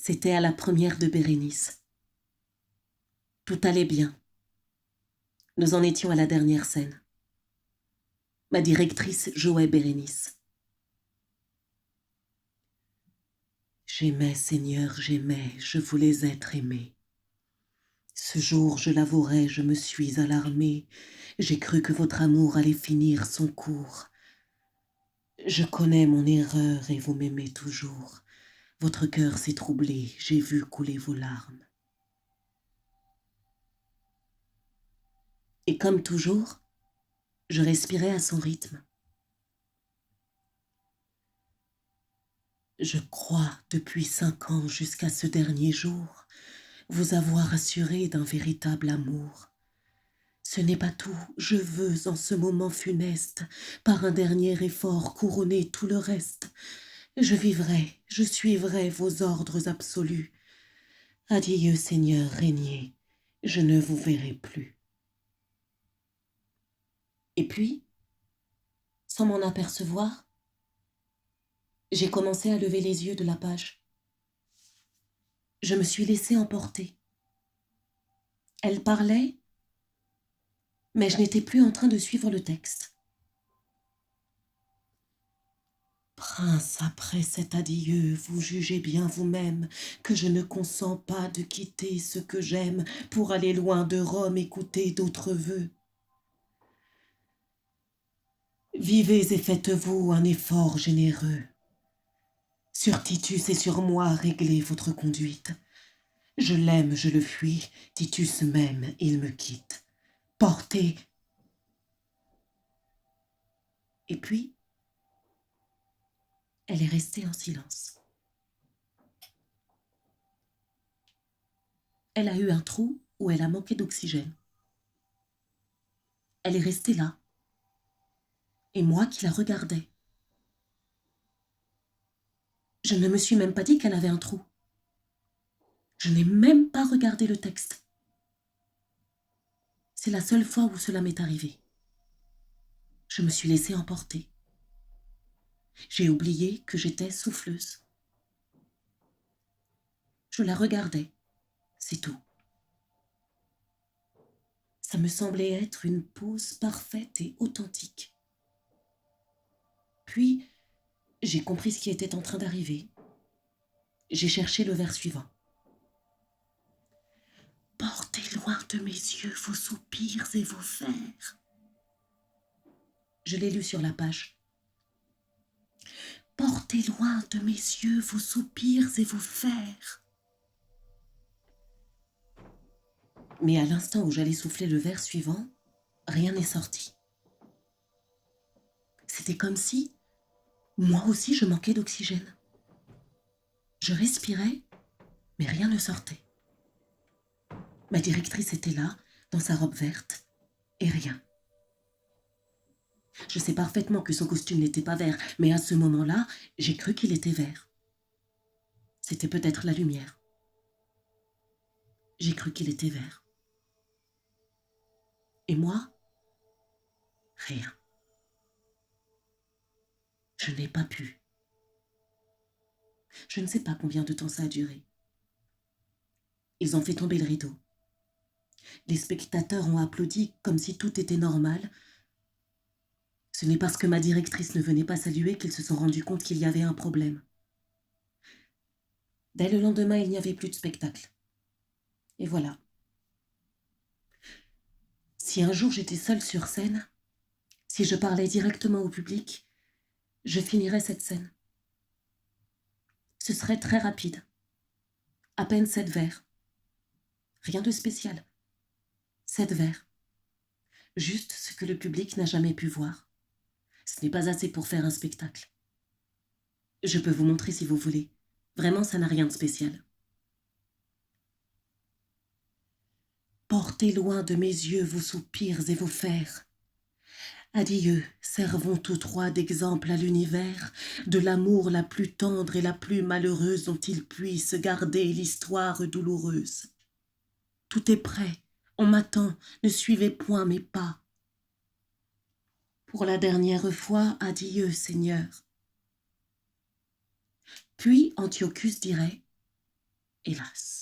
C'était à la première de Bérénice. Tout allait bien. Nous en étions à la dernière scène. Ma directrice jouait Bérénice. J'aimais, Seigneur, j'aimais, je voulais être aimée. Ce jour, je l'avouerai, je me suis alarmée. J'ai cru que votre amour allait finir son cours. Je connais mon erreur et vous m'aimez toujours. Votre cœur s'est troublé, j'ai vu couler vos larmes. Et comme toujours, je respirais à son rythme. Je crois, depuis 5 ans jusqu'à ce dernier jour, vous avoir assuré d'un véritable amour. Ce n'est pas tout, je veux en ce moment funeste, par un dernier effort couronner tout le reste. Je vivrai, je suivrai vos ordres absolus. Adieu, Seigneur, régnez, je ne vous verrai plus. Et puis, sans m'en apercevoir, j'ai commencé à lever les yeux de la page. Je me suis laissée emporter. Elle parlait, mais je n'étais plus en train de suivre le texte. Prince, après cet adieu, vous jugez bien vous-même que je ne consens pas de quitter ce que j'aime pour aller loin de Rome écouter d'autres vœux. Vivez et faites-vous un effort généreux. Sur Titus et sur moi, réglez votre conduite. Je l'aime, je le fuis, Titus m'aime, il me quitte. Portez. Et puis, elle est restée en silence. Elle a eu un trou où elle a manqué d'oxygène. Elle est restée là. Et moi qui la regardais. Je ne me suis même pas dit qu'elle avait un trou. Je n'ai même pas regardé le texte. C'est la seule fois où cela m'est arrivé. Je me suis laissée emporter. J'ai oublié que j'étais souffleuse. Je la regardais, c'est tout. Ça me semblait être une pose parfaite et authentique. Puis, j'ai compris ce qui était en train d'arriver. J'ai cherché le vers suivant. Portez loin de mes yeux vos soupirs et vos fers. Je l'ai lu sur la page. Portez loin de mes yeux vos soupirs et vos fers. Mais à l'instant où j'allais souffler le vers suivant, rien n'est sorti. C'était comme si, moi aussi, je manquais d'oxygène. Je respirais, mais rien ne sortait. Ma directrice était là, dans sa robe verte, et rien. Je sais parfaitement que son costume n'était pas vert, mais à ce moment-là, j'ai cru qu'il était vert. C'était peut-être la lumière. J'ai cru qu'il était vert. Et moi, rien. Je n'ai pas pu. Je ne sais pas combien de temps ça a duré. Ils ont fait tomber le rideau. Les spectateurs ont applaudi comme si tout était normal. Ce n'est parce que ma directrice ne venait pas saluer qu'ils se sont rendus compte qu'il y avait un problème. Dès le lendemain, il n'y avait plus de spectacle. Et voilà. Si un jour j'étais seule sur scène, si je parlais directement au public, je finirais cette scène. Ce serait très rapide. À peine 7 vers. Rien de spécial. 7 vers. Juste ce que le public n'a jamais pu voir. Ce n'est pas assez pour faire un spectacle. Je peux vous montrer si vous voulez. Vraiment, ça n'a rien de spécial. Portez loin de mes yeux vos soupirs et vos fers. Adieu, servons tous trois d'exemple à l'univers, de l'amour la plus tendre et la plus malheureuse dont il puisse garder l'histoire douloureuse. Tout est prêt, on m'attend, ne suivez point mes pas. Pour la dernière fois, adieu, Seigneur. Puis Antiochus dirait hélas.